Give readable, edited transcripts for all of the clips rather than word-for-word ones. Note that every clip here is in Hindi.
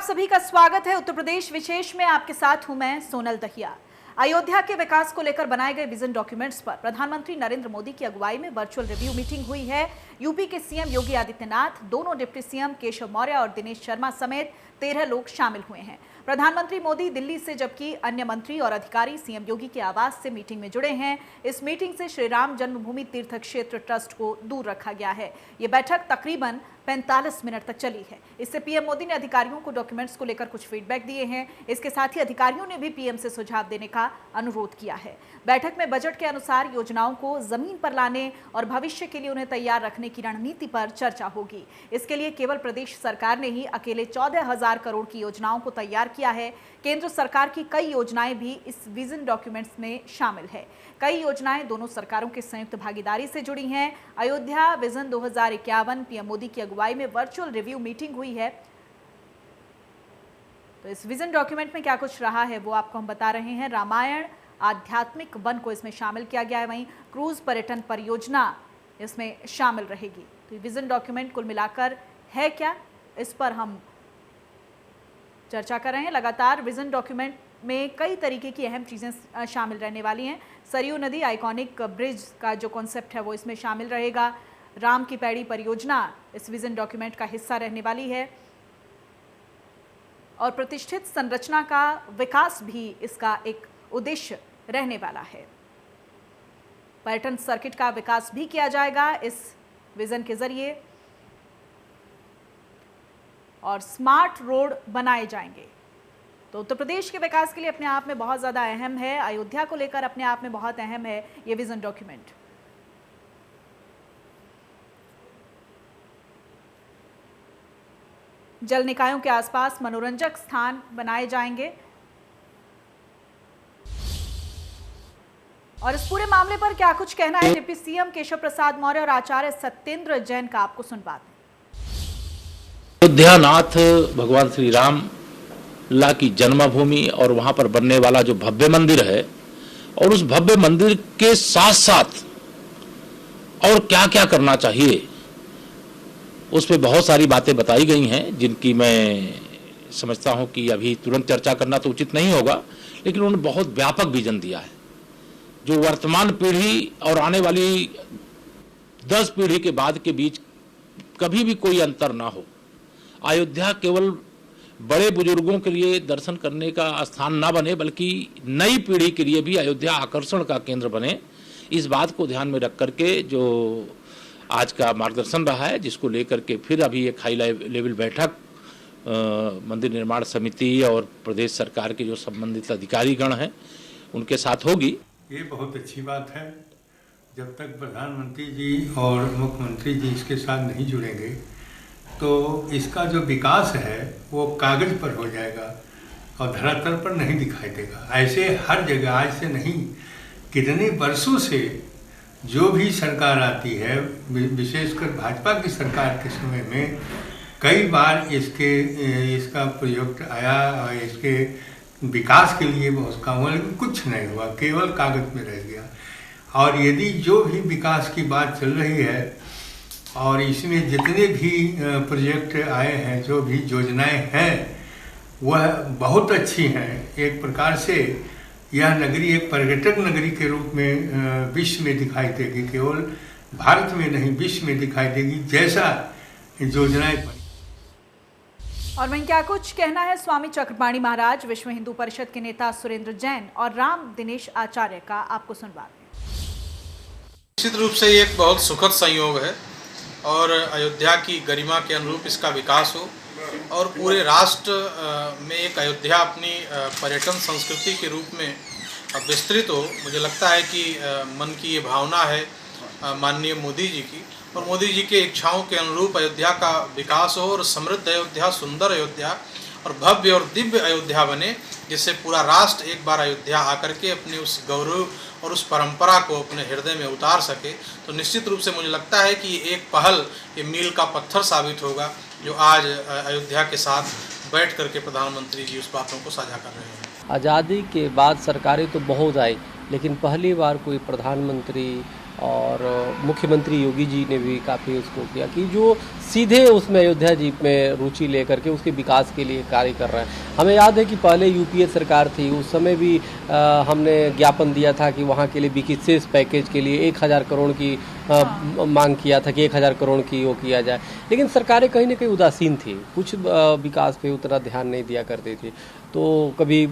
सभी का स्वागत है। उत्तर प्रदेश विशेष में आपके साथ हूं मैं सोनल दहिया। अयोध्या के विकास को लेकर बनाए गए विजन डॉक्यूमेंट्स पर प्रधानमंत्री नरेंद्र मोदी की अगुवाई में वर्चुअल रिव्यू मीटिंग हुई है। यूपी के सीएम योगी आदित्यनाथ, दोनों डिप्टी सीएम केशव मौर्य और दिनेश शर्मा समेत 13 लोग शामिल हुए हैं। प्रधानमंत्री मोदी दिल्ली से, जबकि अन्य मंत्री और अधिकारी सीएम योगी के आवास से मीटिंग में जुड़े हैं। इस मीटिंग से श्री राम जन्मभूमि तीर्थ क्षेत्र ट्रस्ट को दूर रखा गया है। ये बैठक तकरीबन 45 मिनट तक चली है। इससे पीएम मोदी ने अधिकारियों को डॉक्यूमेंट्स को लेकर कुछ फीडबैक दिए हैं। इसके साथ ही अधिकारियों ने भी पीएम से सुझाव देने का अनुरोध किया है। बैठक में बजट के अनुसार योजनाओं को जमीन पर लाने और भविष्य के लिए उन्हें तैयार रखने की रणनीति पर चर्चा होगी। इसके लिए केवल प्रदेश सरकार ने ही अकेले 14,000 करोड़ की योजनाओं को तैयार किया है। केंद्र सरकार की कई योजनाएं भी इस विजन डॉक्यूमेंट्स में शामिल है। कई योजनाएं दोनों सरकारों की संयुक्त भागीदारी से जुड़ी हैं। अयोध्या विजन 2051 पीएम मोदी की अगुवाई में वर्चुअल रिव्यू मीटिंग हुई है। तो इस विजन डॉक्यूमेंट में क्या कुछ रहा है वो आपको हम बता रहे हैं। रामायण आध्यात्मिक वन को इसमें शामिल किया गया है। वहीं क्रूज पर्यटन परियोजना इसमें शामिल रहेगी। तो विजन डॉक्यूमेंट कुल मिलाकर है क्या, इस पर हम चर्चा कर रहे हैं। लगातार विजन डॉक्यूमेंट में कई तरीके की अहम चीज़ें शामिल रहने वाली हैं। सरयू नदी आइकॉनिक ब्रिज का जो कॉन्सेप्ट है वो इसमें शामिल रहेगा। राम की पैड़ी परियोजना इस विजन डॉक्यूमेंट का हिस्सा रहने वाली है और प्रतिष्ठित संरचना का विकास भी इसका एक उद्देश्य रहने वाला है। पर्यटन सर्किट का विकास भी किया जाएगा इस विजन के जरिए और स्मार्ट रोड बनाए जाएंगे। तो उत्तर प्रदेश के विकास के लिए अपने आप में बहुत ज़्यादा अहम है। अयोध्या को लेकर अपने आप में बहुत अहम है ये विजन डॉक्यूमेंट। जल निकायों के आसपास मनोरंजक स्थान बनाए जाएंगे और इस पूरे मामले पर क्या कुछ कहना है डिप्टी सीएम केशव प्रसाद मौर्य और आचार्य सत्येंद्र जैन का, आपको सुनवाते हैं। अयोध्या नाथ भगवान श्री राम ला की जन्मभूमि और वहां पर बनने वाला जो भव्य मंदिर है और उस भव्य मंदिर के साथ साथ और क्या क्या करना चाहिए उस पर बहुत सारी बातें बताई गई हैं, जिनकी मैं समझता हूं कि अभी तुरंत चर्चा करना तो उचित नहीं होगा, लेकिन उन्होंने बहुत व्यापक विजन दिया है जो वर्तमान पीढ़ी और आने वाली 10 पीढ़ी के बाद के बीच कभी भी कोई अंतर ना हो। अयोध्या केवल बड़े बुजुर्गों के लिए दर्शन करने का स्थान ना बने, बल्कि नई पीढ़ी के लिए भी अयोध्या आकर्षण का केंद्र बने। इस बात को ध्यान में रख करके जो आज का मार्गदर्शन रहा है, जिसको लेकर के फिर अभी एक हाई लेवल बैठक मंदिर निर्माण समिति और प्रदेश सरकार के जो संबंधित अधिकारीगण हैं उनके साथ होगी। ये बहुत अच्छी बात है। जब तक प्रधानमंत्री जी और मुख्यमंत्री जी इसके साथ नहीं जुड़ेंगे तो इसका जो विकास है वो कागज पर हो जाएगा और धरातल पर नहीं दिखाई देगा। ऐसे हर जगह आज से नहीं, कितने वर्षों से जो भी सरकार आती है, विशेषकर भाजपा की सरकार के समय में कई बार इसका प्रयोग आया और इसके विकास के लिए बहुत काम, लेकिन कुछ नहीं हुआ, केवल कागज में रह गया। और यदि जो भी विकास की बात चल रही है और इसमें जितने भी प्रोजेक्ट आए हैं, जो भी योजनाएं हैं, वह बहुत अच्छी हैं। एक प्रकार से यह नगरी एक पर्यटक नगरी के रूप में विश्व में दिखाई देगी, केवल भारत में नहीं विश्व में दिखाई देगी जैसा योजनाएं बनी। और वहीं क्या कुछ कहना है स्वामी चक्रपाणी महाराज, विश्व हिंदू परिषद के नेता सुरेंद्र जैन और राम दिनेश आचार्य का, आपको सुनवाते हैं। निश्चित रूप से ये एक बहुत सुखद संयोग है और अयोध्या की गरिमा के अनुरूप इसका विकास हो और पूरे राष्ट्र में एक अयोध्या अपनी पर्यटन संस्कृति के रूप में विस्तृत हो। मुझे लगता है कि मन की ये भावना है माननीय मोदी जी की, और मोदी जी के इच्छाओं के अनुरूप अयोध्या का विकास हो और समृद्ध अयोध्या, सुंदर अयोध्या और भव्य और दिव्य अयोध्या बने, जिससे पूरा राष्ट्र एक बार अयोध्या आकर के अपनी उस गौरव और उस परंपरा को अपने हृदय में उतार सके। तो निश्चित रूप से मुझे लगता है कि ये एक पहल, ये मील का पत्थर साबित होगा जो आज अयोध्या के साथ बैठ करके प्रधानमंत्री जी उस बातों को साझा कर रहे हैं। आज़ादी के बाद सरकारें तो बहुत आई, लेकिन पहली बार कोई प्रधानमंत्री और मुख्यमंत्री योगी जी ने भी काफ़ी उसको किया कि जो सीधे उसमें अयोध्या जी में रुचि लेकर के उसके विकास के लिए कार्य कर रहा है। हमें याद है कि पहले यूपीए सरकार थी, उस समय भी हमने ज्ञापन दिया था कि वहाँ के लिए विशेष पैकेज के लिए 1000 करोड़ की मांग किया था कि 1000 करोड़ की वो किया जाए, लेकिन सरकारें कहीं ना कहीं उदासीन थी, कुछ विकास पे उतना ध्यान नहीं दिया करती थी। तो कभी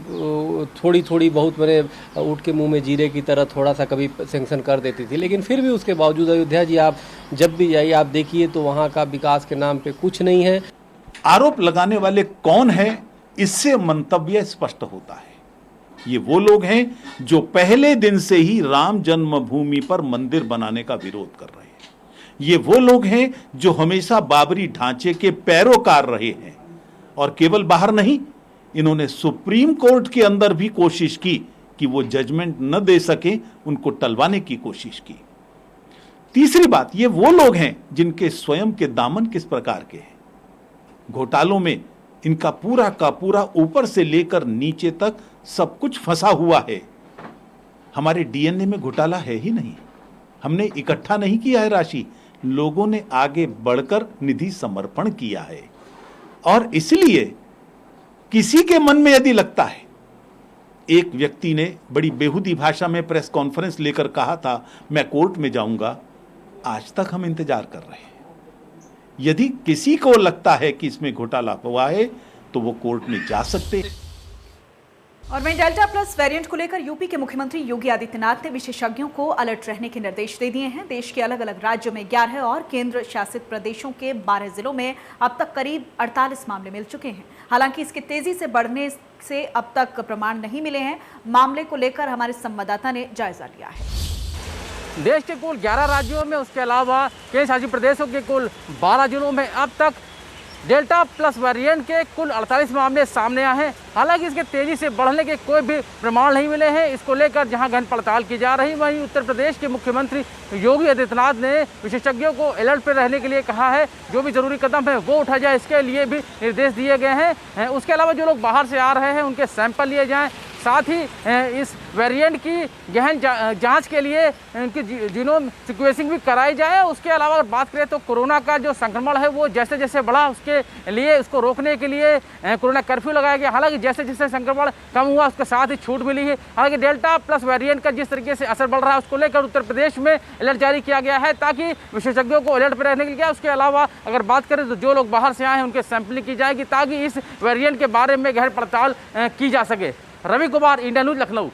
थोड़ी थोड़ी बहुत मैंने ऊँट के मुंह में जीरे की तरह थोड़ा सा कभी सेंक्शन कर देती थी, लेकिन फिर भी उसके बावजूद अयोध्या जी आप जब भी जाइए आप देखिए तो वहाँ का विकास के नाम पे कुछ नहीं है। आरोप लगाने वाले कौन है, इससे मंतव्य स्पष्ट होता है। ये वो लोग हैं जो पहले दिन से ही राम जन्मभूमि पर मंदिर बनाने का विरोध कर रहे हैं। ये वो लोग हैं जो हमेशा बाबरी ढांचे के पैरोकार रहे हैं, और केवल बाहर नहीं, इन्होंने सुप्रीम कोर्ट के अंदर भी कोशिश की कि वो जजमेंट न दे सके, उनको टलवाने की कोशिश की। तीसरी बात, ये वो लोग हैं जिनके स्वयं के दामन किस प्रकार के हैं। घोटालों में इनका पूरा का पूरा ऊपर से लेकर नीचे तक सब कुछ फंसा हुआ है। हमारे डीएनए में घोटाला है ही नहीं। हमने इकट्ठा नहीं किया है राशि, लोगों ने आगे बढ़कर निधि समर्पण किया है। और इसलिए किसी के मन में यदि लगता है, एक व्यक्ति ने बड़ी बेहुदी भाषा में प्रेस कॉन्फ्रेंस लेकर कहा था मैं कोर्ट में जाऊंगा, आज तक हम इंतजार कर रहे हैं। यदि किसी को लगता है कि इसमें घोटाला हुआ है तो वो कोर्ट में जा सकते हैं। और वहीं डेल्टा प्लस वेरिएंट को लेकर यूपी के मुख्यमंत्री योगी आदित्यनाथ ने विशेषज्ञों को अलर्ट रहने के निर्देश दे दिए हैं। देश के अलग अलग राज्यों में 11 और केंद्र शासित प्रदेशों के 12 जिलों में अब तक करीब 48 मामले मिल चुके हैं। हालांकि इसके तेजी से बढ़ने से अब तक प्रमाण नहीं मिले हैं। मामले को लेकर हमारे संवाददाता ने जायजा लिया है। देश के कुल 11 राज्यों में, उसके अलावा केंद्र शासित प्रदेशों के कुल 12 जिलों में अब तक डेल्टा प्लस वेरिएंट के कुल 48 मामले सामने आए हैं। हालांकि इसके तेजी से बढ़ने के कोई भी प्रमाण नहीं मिले हैं। इसको लेकर जहां गहन पड़ताल की जा रही, वहीं उत्तर प्रदेश के मुख्यमंत्री योगी आदित्यनाथ ने विशेषज्ञों को अलर्ट पर रहने के लिए कहा है। जो भी जरूरी कदम है वो उठा जाए, इसके लिए भी निर्देश दिए गए हैं। उसके अलावा जो लोग बाहर से आ रहे हैं उनके सैंपल लिए जाएँ, साथ ही इस वेरिएंट की गहन जांच के लिए इनकी जीनोम सीक्वेंसिंग भी कराई जाए। उसके अलावा अगर बात करें तो कोरोना का जो संक्रमण है वो जैसे जैसे बढ़ा, उसके लिए उसको रोकने के लिए कोरोना कर्फ्यू लगाया गया। हालांकि जैसे जैसे संक्रमण कम हुआ उसके साथ ही छूट मिली है। हालांकि डेल्टा प्लस वेरिएंट का जिस तरीके से असर बढ़ रहा है उसको लेकर उत्तर प्रदेश में अलर्ट जारी किया गया है, ताकि विशेषज्ञों को अलर्ट पर रहने के लिए। उसके अलावा अगर बात करें तो जो लोग बाहर से आए हैं उनके सैंपलिंग की जाएगी, ताकि इस वेरिएंट के बारे में गहन पड़ताल की जा सके। Ravi Kumar, India news, Lucknow.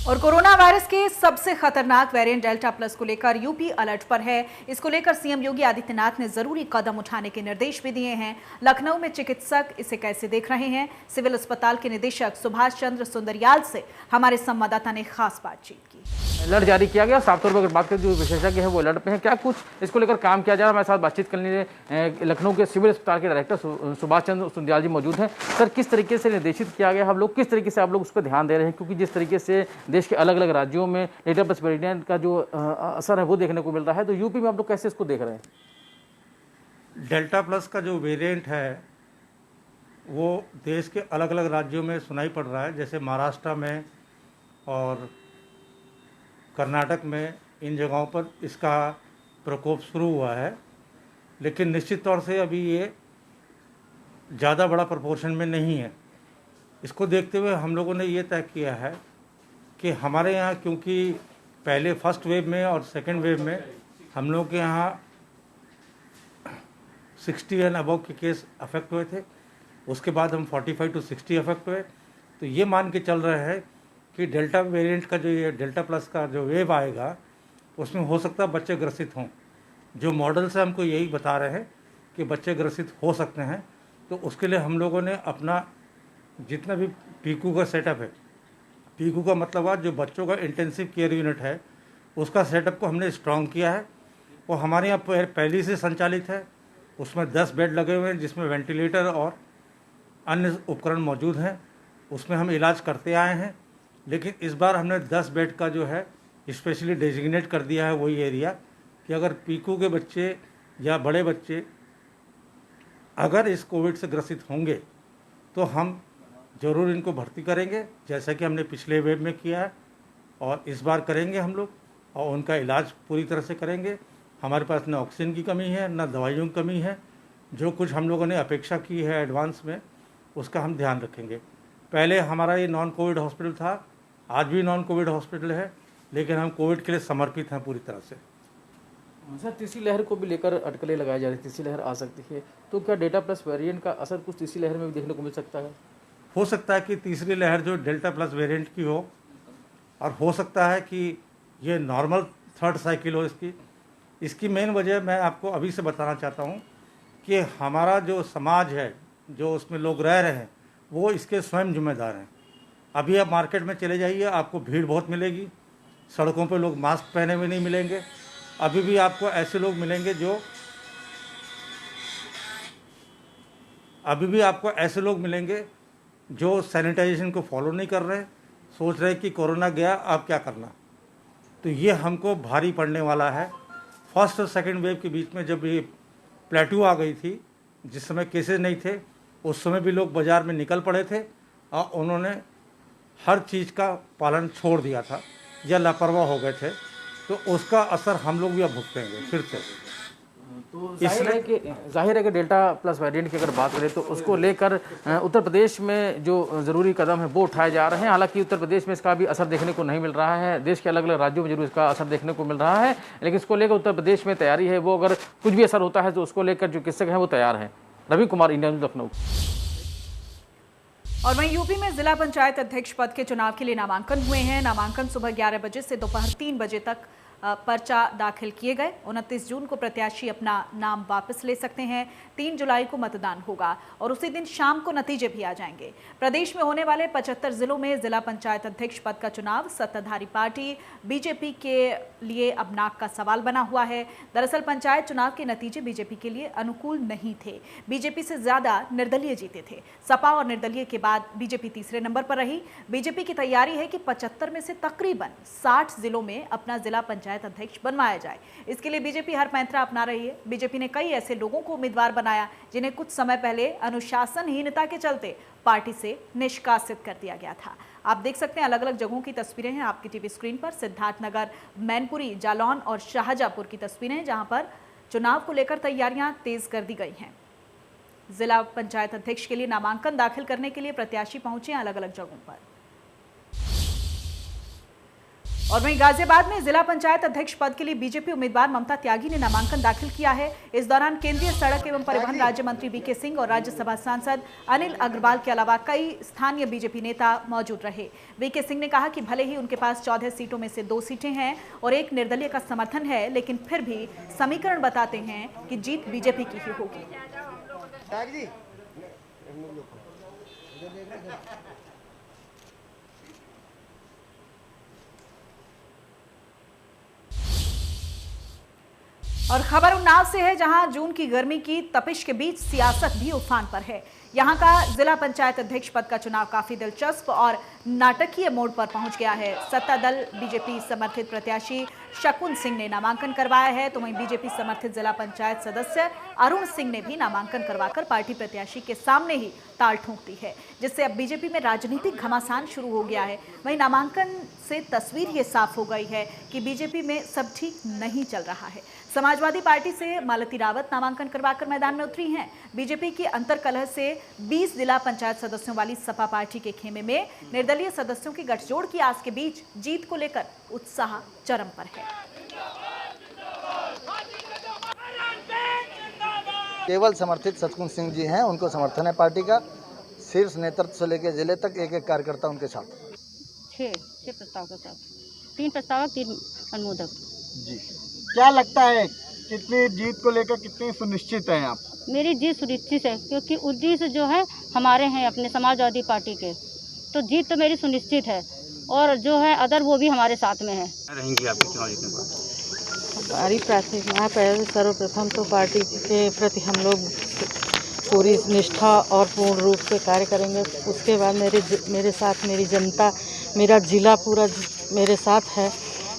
और कोरोना वायरस के सबसे खतरनाक वेरिएंट डेल्टा प्लस को लेकर यूपी अलर्ट पर है। इसको लेकर सीएम योगी आदित्यनाथ ने जरूरी कदम उठाने के निर्देश भी दिए हैं। लखनऊ में चिकित्सक इसे कैसे देख रहे हैं, सिविल अस्पताल के निदेशक सुभाष चंद्र सुंदरियाल से हमारे संवाददाता ने खास बातचीत की। अलर्ट जारी किया गया। साफ तौर पर अगर बात करें जो विशेषज्ञ है वो अलर्ट पे हैं, क्या कुछ इसको लेकर काम किया जा रहा है? हमारे साथ बातचीत करने लखनऊ के सिविल अस्पताल के डायरेक्टर सुभाष चंद्र सुंदरियाल जी मौजूद हैं। सर, किस तरीके से निर्देशित किया गया, हम लोग किस तरीके से आप लोग उस पर ध्यान दे रहे हैं? क्योंकि जिस तरीके से देश के अलग अलग राज्यों में डेल्टा प्लस वेरिएंट का जो असर है वो देखने को मिल रहा है, तो यूपी में आप लोग कैसे इसको देख रहे हैं? डेल्टा प्लस का जो वेरिएंट है वो देश के अलग अलग राज्यों में सुनाई पड़ रहा है। जैसे महाराष्ट्र में और कर्नाटक में, इन जगहों पर इसका प्रकोप शुरू हुआ है, लेकिन निश्चित तौर से अभी ये ज़्यादा बड़ा प्रोपोर्शन में नहीं है। इसको देखते हुए हम लोगों ने ये तय किया है कि हमारे यहाँ, क्योंकि पहले फर्स्ट वेव में और सेकेंड वेव में हम लोग के यहाँ 60 एंड अबव के केस अफेक्ट हुए थे, उसके बाद हम 45 to 60 अफेक्ट हुए। तो ये मान के चल रहे हैं कि डेल्टा वेरिएंट का जो ये डेल्टा प्लस का जो वेव आएगा उसमें हो सकता है बच्चे ग्रसित हों। जो मॉडल से हमको यही बता रहे हैं कि बच्चे ग्रसित हो सकते हैं। तो उसके लिए हम लोगों ने अपना जितना भी पीकू का सेटअप है, पीकू का मतलब है जो बच्चों का इंटेंसिव केयर यूनिट है, उसका सेटअप को हमने स्ट्रॉन्ग किया है। वो हमारे यहाँ पहले से संचालित है। उसमें 10 बेड लगे हुए हैं जिसमें वेंटिलेटर और अन्य उपकरण मौजूद हैं। उसमें हम इलाज करते आए हैं, लेकिन इस बार हमने 10 बेड का जो है स्पेशली डेजिग्नेट कर दिया है वही एरिया, कि अगर पीकू के बच्चे या बड़े बच्चे अगर इस कोविड से ग्रसित होंगे तो हम ज़रूर इनको भर्ती करेंगे, जैसा कि हमने पिछले वेव में किया है और इस बार करेंगे हम लोग, और उनका इलाज पूरी तरह से करेंगे। हमारे पास न ऑक्सीजन की कमी है, न दवाइयों की कमी है। जो कुछ हम लोगों ने अपेक्षा की है एडवांस में, उसका हम ध्यान रखेंगे। पहले हमारा ये नॉन कोविड हॉस्पिटल था, आज भी नॉन कोविड हॉस्पिटल है, लेकिन हम कोविड के लिए समर्पित हैं पूरी तरह से। सर, तीसरी लहर को भी लेकर अटकलें लगाई जा रही है, तीसरी लहर आ सकती है, तो क्या डेल्टा प्लस वेरिएंट का असर कुछ तीसरी लहर में भी देखने को मिल सकता है? हो सकता है कि तीसरी लहर जो डेल्टा प्लस वेरिएंट की हो, और हो सकता है कि ये नॉर्मल थर्ड साइकिल हो इसकी मेन वजह मैं आपको अभी से बताना चाहता हूँ कि हमारा जो समाज है, जो उसमें लोग रह रहे हैं, वो इसके स्वयं जिम्मेदार हैं। अभी आप मार्केट में चले जाइए, आपको भीड़ बहुत मिलेगी, सड़कों पे लोग मास्क पहने हुए नहीं मिलेंगे। अभी भी आपको ऐसे लोग मिलेंगे जो सैनिटाइजेशन को फॉलो नहीं कर रहे, सोच रहे कि कोरोना गया अब क्या करना। तो ये हमको भारी पड़ने वाला है। फर्स्ट और सेकंड वेव के बीच में जब ये प्लेटू आ गई थी, जिस समय केसेस नहीं थे, उस समय भी लोग बाज़ार में निकल पड़े थे और उन्होंने हर चीज़ का पालन छोड़ दिया था या लापरवाह हो गए थे। तो उसका असर हम लोग भी अब भुगतेंगे फिर से। तो जाहिर है कि डेल्टा प्लस वेरिएंट की अगर बात करें तो उसको लेकर उत्तर प्रदेश में जो ज़रूरी कदम है वो उठाए जा रहे हैं। हालांकि उत्तर प्रदेश में इसका भी असर देखने को नहीं मिल रहा है, देश के अलग अलग राज्यों में जरूर इसका असर देखने को मिल रहा है, लेकिन इसको लेकर उत्तर प्रदेश में तैयारी है, वो अगर कुछ भी असर होता है तो उसको लेकर जो चिकित्सक हैं वो तैयार हैं। Ravi Kumar, India news, Lucknow. और वहीं यूपी में जिला पंचायत अध्यक्ष पद के चुनाव के लिए नामांकन हुए हैं। नामांकन सुबह 11 बजे से दोपहर 3 बजे तक पर्चा दाखिल किए गए। 29 जून को प्रत्याशी अपना नाम वापस ले सकते हैं। 3 जुलाई को मतदान होगा और उसी दिन शाम को नतीजे भी आ जाएंगे। प्रदेश में होने वाले 75 जिलों में जिला पंचायत अध्यक्ष पद का चुनाव सत्ताधारी पार्टी बीजेपी के लिए अब नाक का सवाल बना हुआ है। दरअसल पंचायत चुनाव के नतीजे बीजेपी के लिए अनुकूल नहीं थे। बीजेपी से ज्यादा निर्दलीय जीते थे। सपा और निर्दलीय के बाद बीजेपी तीसरे नंबर पर रही। बीजेपी की तैयारी है कि 75 में से तकरीबन 60 जिलों में अपना जिला पंचायत अध्यक्ष बनवाया जाए। इसके लिए बीजेपी हर पैंतरा अपना रही है। बीजेपी ने कई ऐसे लोगों को उम्मीदवार बनाया जिन्हें कुछ समय पहले अनुशासनहीनता के चलते पार्टी से निष्कासित कर दिया गया था। आप देख सकते हैं अलग अलग जगहों की तस्वीरें हैं आपकी टीवी स्क्रीन पर। सिद्धार्थनगर, मैनपुरी, जालौन और शाहजहांपुर की तस्वीरें जहां पर चुनाव को लेकर तैयारियां तेज कर दी गई हैं। जिला पंचायत अध्यक्ष के लिए नामांकन दाखिल करने के लिए प्रत्याशी पहुंचे अलग अलग जगहों पर। और वहीं गाजियाबाद में जिला पंचायत अध्यक्ष पद के लिए बीजेपी उम्मीदवार ममता त्यागी ने नामांकन दाखिल किया है। इस दौरान केंद्रीय सड़क एवं परिवहन राज्य मंत्री वीके सिंह और राज्यसभा सांसद अनिल अग्रवाल के अलावा कई स्थानीय बीजेपी नेता मौजूद रहे। वीके सिंह ने कहा कि भले ही उनके पास 14 सीटों में से 2 सीटें हैं और एक निर्दलीय का समर्थन है, लेकिन फिर भी समीकरण बताते हैं कि जीत बीजेपी की ही होगी। और खबर उन्नाव से है, जहां जून की गर्मी की तपिश के बीच सियासत भी उफान पर है। यहां का जिला पंचायत अध्यक्ष पद का चुनाव काफी दिलचस्प और नाटकीय मोड़ पर पहुंच गया है। सत्ता दल बीजेपी समर्थित प्रत्याशी शकुन सिंह ने नामांकन करवाया है, तो वहीं बीजेपी समर्थित जिला पंचायत सदस्य अरुण सिंह ने भी नामांकन करवाकर पार्टी प्रत्याशी के सामने ही ताल ठोक दी है, जिससे अब बीजेपी में राजनीतिक घमासान शुरू हो गया है। वहीं नामांकन से तस्वीर ये साफ हो गई है कि बीजेपी में सब ठीक नहीं चल रहा है। समाजवादी पार्टी से मालती रावत नामांकन करवाकर मैदान में उतरी हैं। बीजेपी की अंतरकलह से 20 जिला पंचायत सदस्यों वाली सपा पार्टी के खेमे में निर्दलीय सदस्यों की गठजोड़ की आस के बीच जीत को लेकर उत्साह चरम पर है। केवल समर्थित शकुन सिंह जी हैं, उनको समर्थन है पार्टी का। शीर्ष नेतृत्व से लेकर जिले तक एक एक कार्यकर्ता उनके साथ। 6 प्रस्ताव के साथ, 3 प्रस्तावक 3 अनुमोदक जी। क्या लगता है कितनी जीत को लेकर कितनी सुनिश्चित हैं आप? मेरी जीत सुनिश्चित है, क्योंकि उद्देश्य जो है हमारे हैं अपने समाजवादी पार्टी के, तो जीत तो मेरी सुनिश्चित है। और जो है अदर वो भी हमारे साथ में है। रहेंगी आपके चुनाव जीतने पर? हमारी प्राथमिकता पहले सर्वप्रथम तो पार्टी के प्रति हम लोग पूरी निष्ठा और पूर्ण रूप से कार्य करेंगे। उसके बाद मेरे साथ मेरी जनता, मेरा जिला पूरा मेरे साथ है,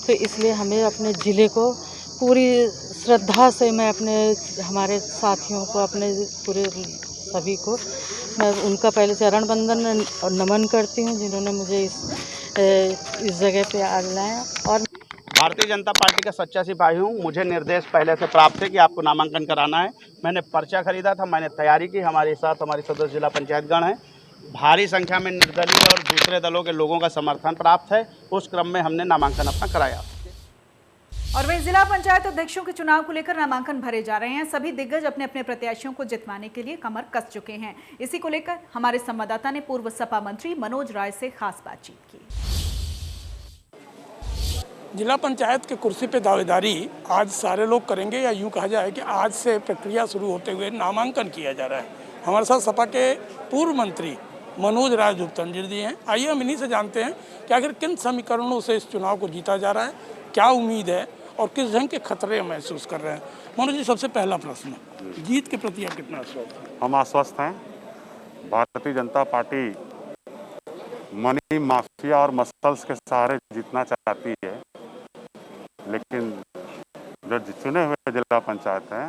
तो इसलिए हमें अपने ज़िले को पूरी श्रद्धा से मैं हमारे साथियों को, अपने पूरे सभी को मैं उनका पहले चरण वंदन और नमन करती हूँ, जिन्होंने मुझे इस जगह पे आ लाया। और भारतीय जनता पार्टी का सच्चा सिपाही हूँ। मुझे निर्देश पहले से प्राप्त थे कि आपको नामांकन कराना है। मैंने पर्चा खरीदा था, मैंने तैयारी की। हमारे साथ हमारी सदस्य जिला पंचायतगण हैं। भारी संख्या में निर्दलीय और दूसरे दलों के लोगों का समर्थन प्राप्त है। उस क्रम में हमने नामांकन अपना कराया। और वहीं जिला पंचायत अध्यक्षों के चुनाव को लेकर नामांकन भरे जा रहे हैं। सभी दिग्गज अपने अपने प्रत्याशियों को जितवाने के लिए कमर कस चुके हैं। इसी को लेकर हमारे संवाददाता ने पूर्व सपा मंत्री मनोज राय से खास बातचीत की। जिला पंचायत के कुर्सी पे दावेदारी आज सारे लोग करेंगे, या यूँ कहा जाए कि आज से प्रक्रिया शुरू होते हुए नामांकन किया जा रहा है। हमारे साथ सपा के पूर्व मंत्री मनोज राय धुपतंजर जी हैं। आइए हम इन्हीं से जानते हैं कि आखिर किन समीकरणों से इस चुनाव को जीता जा रहा है, क्या उम्मीद है और किस ढंग के खतरे महसूस कर रहे हैं। मनोज जी, सबसे पहला प्रश्न, जीत के प्रति आप कितना आश्वस्त हैं? हम आश्वस्त हैं। Bharatiya Janata party money mafia और मसल्स के सहारे जीतना चाहती है, लेकिन जो चुने हुए जिला पंचायत हैं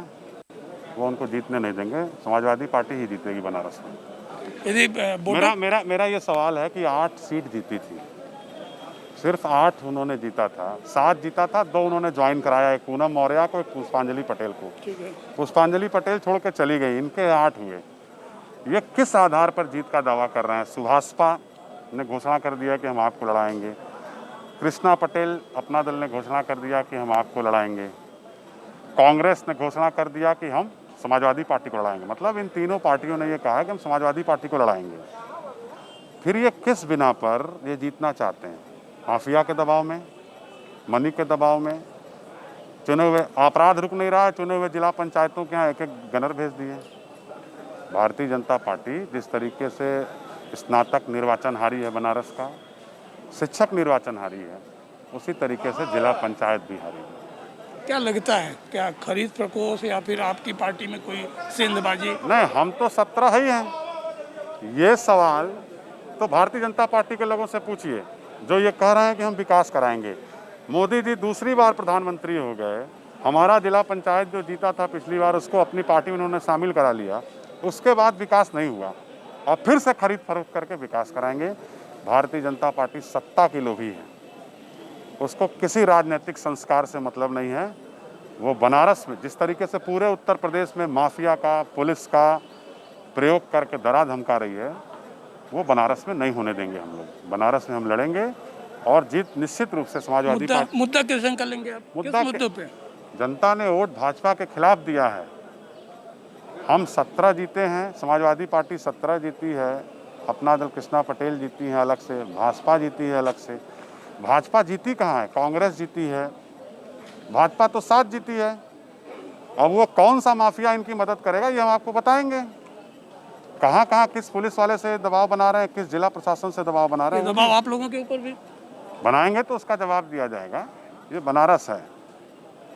वो उनको जीतने नहीं देंगे। समाजवादी पार्टी ही जीतेगी बनारस में। यदि मेरा ये सवाल है कि 8 सीट जीती थी, सिर्फ 8 उन्होंने जीता था, 7 जीता था, 2 उन्होंने ज्वाइन कराया, एक पूनम मौर्य को, एक पुष्पांजलि पटेल को। पुष्पांजलि पटेल छोड़ के चली गई, इनके 8 हुए। ये किस आधार पर जीत का दावा कर रहे हैं? सुभाषपा ने घोषणा कर दिया कि हम आपको लड़ाएंगे। कृष्णा पटेल अपना दल ने घोषणा कर दिया कि हम आपको लड़ाएंगे। कांग्रेस ने घोषणा कर दिया कि हम समाजवादी पार्टी को लड़ाएंगे। मतलब इन तीनों पार्टियों ने ये कहा है कि हम समाजवादी पार्टी को लड़ाएंगे। फिर ये किस बिना पर ये जीतना चाहते हैं? माफिया के दबाव में, मनी के दबाव में? चुने हुए अपराध रुक नहीं रहा है, चुने हुए जिला पंचायतों के यहाँ एक एक गनर भेज दिए। भारतीय जनता पार्टी जिस तरीके से स्नातक निर्वाचन हारी है बनारस का, शिक्षक निर्वाचन हारी है, उसी तरीके से जिला पंचायत भी हारी है। क्या लगता है, क्या खरीद प्रकोष्ठ या फिर आपकी पार्टी में कोई सेंधबाजी? नहीं, हम तो 17 ही हैं। ये सवाल तो भारतीय जनता पार्टी के लोगों से पूछिए जो ये कह रहे हैं कि हम विकास कराएंगे। मोदी जी दूसरी बार प्रधानमंत्री हो गए, हमारा जिला पंचायत जो जीता था पिछली बार उसको अपनी पार्टी में उन्होंने शामिल करा लिया, उसके बाद विकास नहीं हुआ और फिर से खरीद फरोख्त करके विकास कराएंगे। भारतीय जनता पार्टी सत्ता की लोभी है, उसको किसी राजनीतिक संस्कार से मतलब नहीं है। वो बनारस में जिस तरीके से पूरे उत्तर प्रदेश में माफिया का, पुलिस का प्रयोग करके डरा धमका रही है, वो बनारस में नहीं होने देंगे हम लोग। बनारस में हम लड़ेंगे और जीत निश्चित रूप से समाजवादी पार्टी। मुद्दा किस ढंग का लेंगे आप? किस मुद्दों पे? जनता ने वोट भाजपा के खिलाफ दिया है। हम 17 जीते हैं, समाजवादी पार्टी 17 जीती है, अपना दल कृष्णा पटेल जीती है अलग से, भाजपा जीती है अलग से। भाजपा जीती कहाँ है? कांग्रेस जीती है, भाजपा तो 7 जीती है। अब वो कौन सा माफिया इनकी मदद करेगा ये हम आपको बताएंगे। कहाँ कहाँ किस पुलिस वाले से दबाव बना रहे हैं, किस जिला प्रशासन से दबाव बना रहे हैं, दबाव आप लोगों के ऊपर भी बनाएंगे तो उसका जवाब दिया जाएगा। ये बनारस है,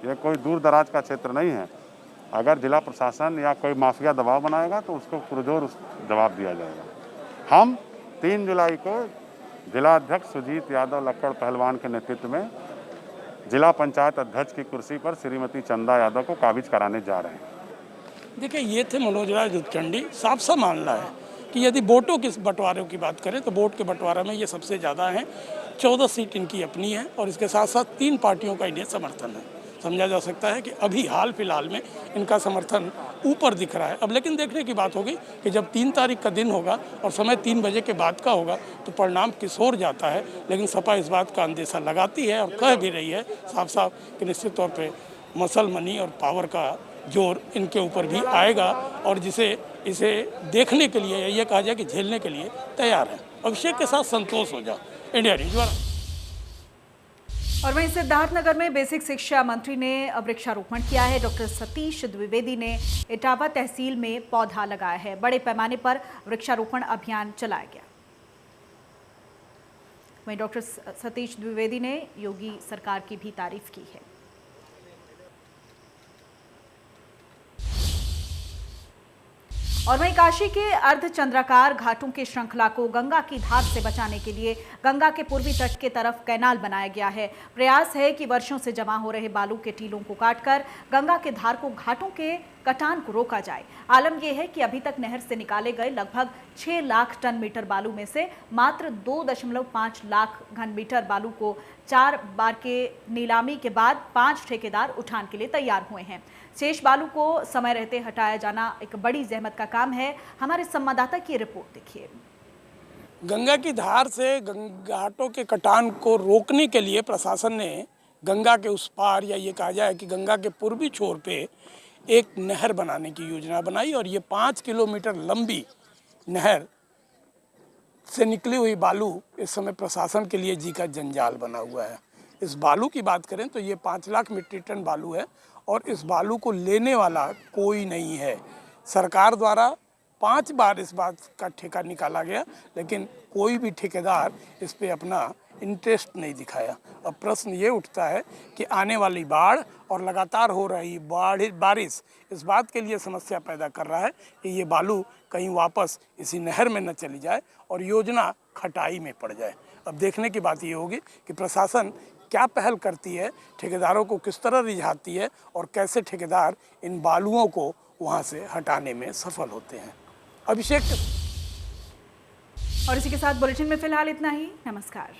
ये कोई दूर दराज का क्षेत्र नहीं है। अगर जिला प्रशासन या कोई माफिया दबाव बनाएगा तो उसको पुरजोर जवाब दिया जाएगा। हम 3 जुलाई को जिला अध्यक्ष सुजीत यादव लक्कड़ पहलवान के नेतृत्व में जिला पंचायत अध्यक्ष की कुर्सी पर श्रीमती चंदा यादव को काबिज कराने जा रहे हैं। देखिए, ये थे मनोज राय धुपचंडी। साफ सा मामला है कि यदि वोटों के बंटवारे की बात करें तो वोट के बंटवारा में ये सबसे ज़्यादा है। 14 सीट इनकी अपनी है और इसके साथ साथ 3 पार्टियों का इन्हें समर्थन है। समझा जा सकता है कि अभी हाल फिलहाल में इनका समर्थन ऊपर दिख रहा है। अब लेकिन देखने की बात होगी कि जब 3 तारीख का दिन होगा और समय 3 बजे के बाद का होगा तो परिणाम किस ओर जाता है। लेकिन सपा इस बात का अंदेशा लगाती है और कह भी रही है साफ साफ कि निश्चित तौर पर मसल मनी और पावर का जोर इनके ऊपर भी आएगा और इसे देखने के लिए, ये कहा जाए कि झेलने के लिए तैयार है। अभिषेक के साथ संतोष हो जाओ, इंडिया न्यूज़ वाला। और वहीं सिद्धार्थनगर में बेसिक शिक्षा मंत्री ने वृक्षारोपण किया है। डॉक्टर सतीश द्विवेदी ने इटावा तहसील में पौधा लगाया है। बड़े पैमाने पर वृक्षारोपण अभियान चलाया गया। वहीं डॉक्टर सतीश द्विवेदी ने योगी सरकार की भी तारीफ की है। और वहीं काशी के अर्धचंद्राकार घाटों की श्रृंखला को गंगा की धार से बचाने के लिए गंगा के पूर्वी तट के तरफ कैनाल बनाया गया है। प्रयास है कि वर्षों से जमा हो रहे बालू के टीलों को काटकर गंगा के धार को घाटों के कटान को रोका जाए। आलम यह है कि अभी तक नहर से निकाले गए लगभग 6 लाख टन मीटर बालू में से मात्र 2.5 लाख घन मीटर बालू को 4 बार के नीलामी के बाद 5 ठेकेदार उठान के लिए तैयार हुए हैं। शेष बालू को समय रहते हटाया जाना एक बड़ी जहमत का काम है। हमारे संवाददाता की रिपोर्ट देखिए। गंगा की धार से घाटों के कटान को रोकने के लिए प्रशासन ने गंगा के उस पार, या ये कहा जाए कि गंगा के पूर्वी छोर पे एक नहर बनाने की योजना बनाई और ये 5 किलोमीटर लंबी नहर से निकली हुई बालू इस समय प्रशासन के लिए जी का जंजाल बना हुआ है। इस बालू की बात करें तो ये 5 लाख मीट्रिक टन बालू है और इस बालू को लेने वाला कोई नहीं है। सरकार द्वारा 5 बार इस बात का ठेका निकाला गया, लेकिन कोई भी ठेकेदार इस पे अपना इंटरेस्ट नहीं दिखाया। अब प्रश्न ये उठता है कि आने वाली बाढ़ और लगातार हो रही बारिश इस बात के लिए समस्या पैदा कर रहा है कि ये बालू कहीं वापस इसी नहर में न चली जाए और योजना खटाई में पड़ जाए। अब देखने की बात ये होगी कि प्रशासन क्या पहल करती है, ठेकेदारों को किस तरह रिझाती है और कैसे ठेकेदार इन बालुओं को वहाँ से हटाने में सफल होते हैं। अभिषेक। और इसी के साथ बुलेटिन में फिलहाल इतना ही। नमस्कार।